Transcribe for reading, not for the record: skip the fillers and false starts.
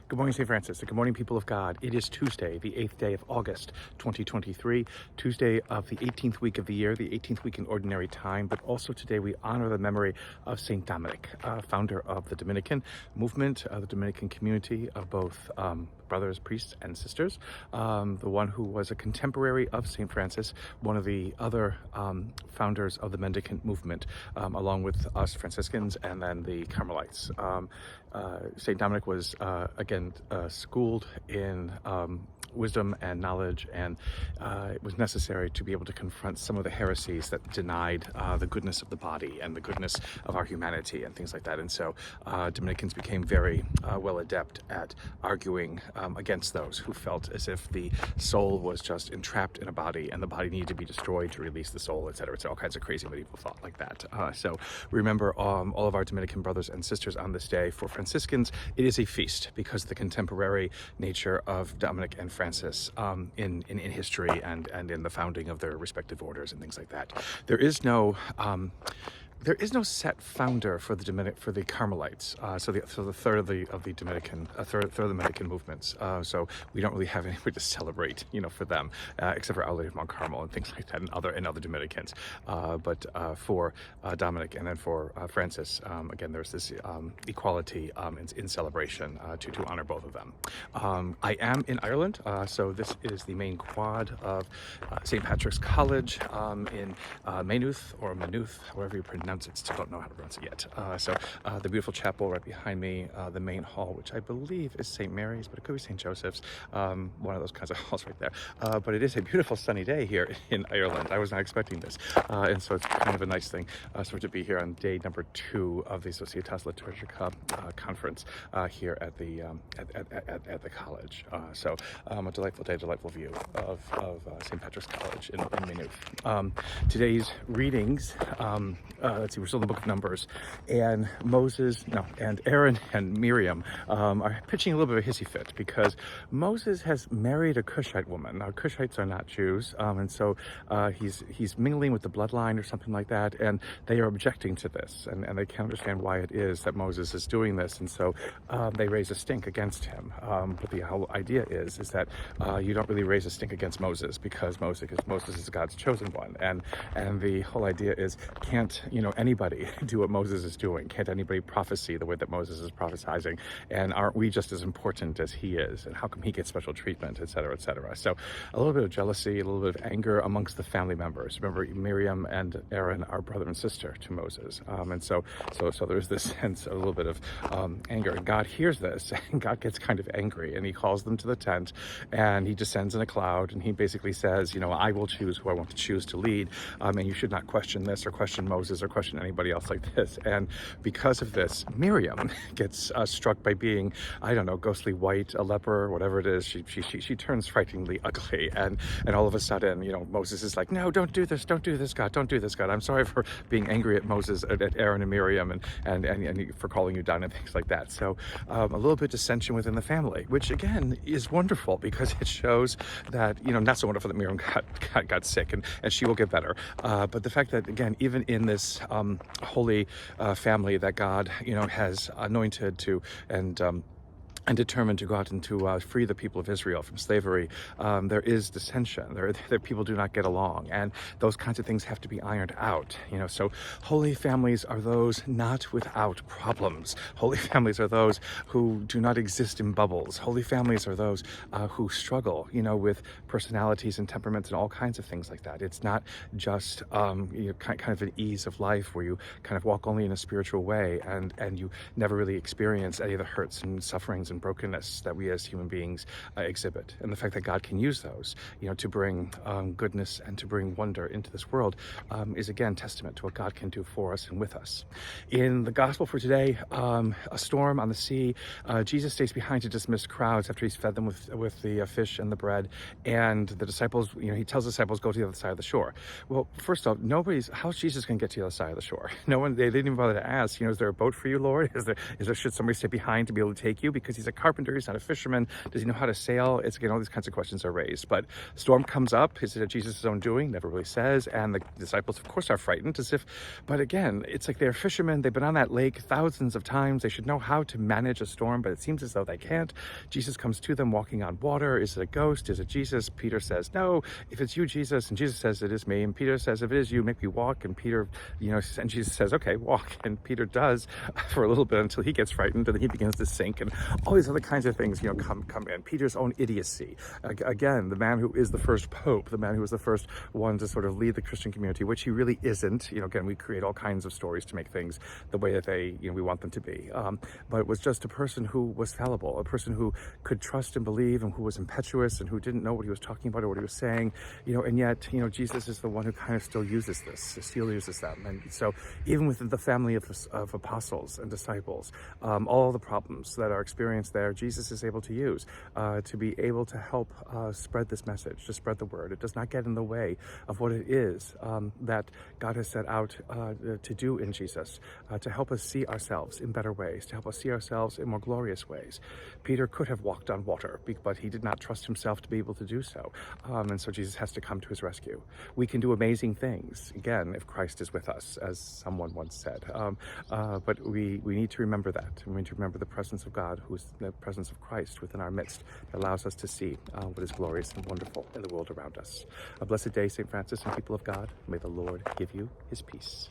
Good morning, St. Francis, and good morning, people of God. It is Tuesday, the 8th day of August, 2023, Tuesday of the 18th week of the year, the 18th week in Ordinary Time, but also today we honor the memory of St. Dominic, founder of the Dominican movement, the Dominican community of both brothers, priests, and sisters, the one who was a contemporary of St. Francis, one of the other founders of the mendicant movement, along with us Franciscans and then the Carmelites. St. Dominic was, again, schooled in wisdom and knowledge, and it was necessary to be able to confront some of the heresies that denied the goodness of the body and the goodness of our humanity and things like that. And so Dominicans became very well adept at arguing against those who felt as if the soul was just entrapped in a body and the body needed to be destroyed to release the soul, etc. It's all kinds of crazy medieval thought like that. So remember all of our Dominican brothers and sisters on this day. For Franciscans, it is a feast because of the contemporary nature of Dominic and Francis in history and in the founding of their respective orders and things like that. There is no set founder for the Carmelites, so the third of the Dominican third of the Dominican movements. So we don't really have anybody to celebrate, for them, except for Our Lady of Mount Carmel and things like that, and other Dominicans. But for Dominic and then for Francis, again, there's this equality in celebration to honor both of them. I am in Ireland, so this is the main quad of St. Patrick's College in Maynooth or Maynooth, however you pronounce it. Still don't know how to pronounce it yet. So the beautiful chapel right behind me, the main hall, which I believe is St. Mary's, but it could be St. Joseph's, one of those kinds of halls right there. But it is a beautiful sunny day here in Ireland. I was not expecting this, and so it's kind of a nice thing sort of to be here on day number 2 of the Societas Liturgica conference here at the college. So a delightful day, delightful view of St. Patrick's College in Maynooth. Today's readings, let's see, we're still in the book of Numbers, and Aaron and Miriam are pitching a little bit of a hissy fit because Moses has married a Cushite woman. Now, Cushites are not Jews, and so he's mingling with the bloodline or something like that, and they are objecting to this, and they can't understand why it is that Moses is doing this, and so they raise a stink against him. But the whole idea is that you don't really raise a stink against Moses because Moses is God's chosen one, and the whole idea is can't anybody do what Moses is doing? Can't anybody prophesy the way that Moses is prophesying? And aren't we just as important as he is? And how come he gets special treatment, et cetera, et cetera? So a little bit of jealousy, a little bit of anger amongst the family members. Remember, Miriam and Aaron are brother and sister to Moses. And so there's this sense, a little bit of anger. And God hears this, and God gets kind of angry, and he calls them to the tent, and he descends in a cloud, and he basically says, I will choose who I want to choose to lead, and you should not question this or question Moses or question anybody else like this. And because of this, Miriam gets struck by being, I don't know, ghostly white, a leper, whatever it is. She turns frighteningly ugly, and all of a sudden, Moses is like, no, don't do this, God, don't do this, God. I'm sorry for being angry at Moses, at Aaron and Miriam, and for calling you down and things like that. So a little bit of dissension within the family, which again is wonderful because it shows that, not so wonderful that Miriam got sick, and she will get better. But the fact that, again, even in this holy family that God, has anointed to and determined to go out and to free the people of Israel from slavery, there is dissension. There people do not get along, and those kinds of things have to be ironed out. So holy families are those not without problems. Holy families are those who do not exist in bubbles. Holy families are those who struggle, with personalities and temperaments and all kinds of things like that. It's not just kind of an ease of life where you kind of walk only in a spiritual way and you never really experience any of the hurts and sufferings and brokenness that we as human beings exhibit. And the fact that God can use those, to bring goodness and to bring wonder into this world is again testament to what God can do for us and with us. In the gospel for today, a storm on the sea. Jesus stays behind to dismiss crowds after he's fed them with the fish and the bread, and the disciples, he tells the disciples, go to the other side of the shore. Well, first off, how's Jesus going to get to the other side of the shore? No one, they didn't even bother to ask, is there a boat for you, Lord? Should somebody stay behind to be able to take you? Because he's He's a carpenter. He's not a fisherman. Does he know how to sail? It's, again, all these kinds of questions are raised. But storm comes up. Is it Jesus' own doing? Never really says. And the disciples, of course, are frightened, as if, but again, it's like they're fishermen. They've been on that lake thousands of times. They should know how to manage a storm, but it seems as though they can't. Jesus comes to them walking on water. Is it a ghost? Is it Jesus? Peter says, no, if it's you, Jesus. And Jesus says, it is me. And Peter says, if it is you, make me walk. And Peter, and Jesus says, okay, walk. And Peter does for a little bit until he gets frightened, and then he begins to sink, and all these other kinds of things, come in. Peter's own idiocy. Again, the man who is the first pope, the man who was the first one to sort of lead the Christian community, which he really isn't. Again, we create all kinds of stories to make things the way that they, we want them to be. But it was just a person who was fallible, a person who could trust and believe, and who was impetuous, and who didn't know what he was talking about or what he was saying. And yet, Jesus is the one who kind of still uses this, still uses them. And so even within the family of apostles and disciples, all the problems that are experienced there, Jesus is able to use to be able to help spread this message, to spread the word. It does not get in the way of what it is that God has set out to do in Jesus, to help us see ourselves in better ways, to help us see ourselves in more glorious ways. Peter could have walked on water, but he did not trust himself to be able to do so. And so Jesus has to come to his rescue. We can do amazing things, again, if Christ is with us, as someone once said. But we need to remember that. We need to remember the presence of God, who is the presence of Christ within our midst, that allows us to see what is glorious and wonderful in the world around us. A blessed day, St. Francis and people of God. May the Lord give you his peace.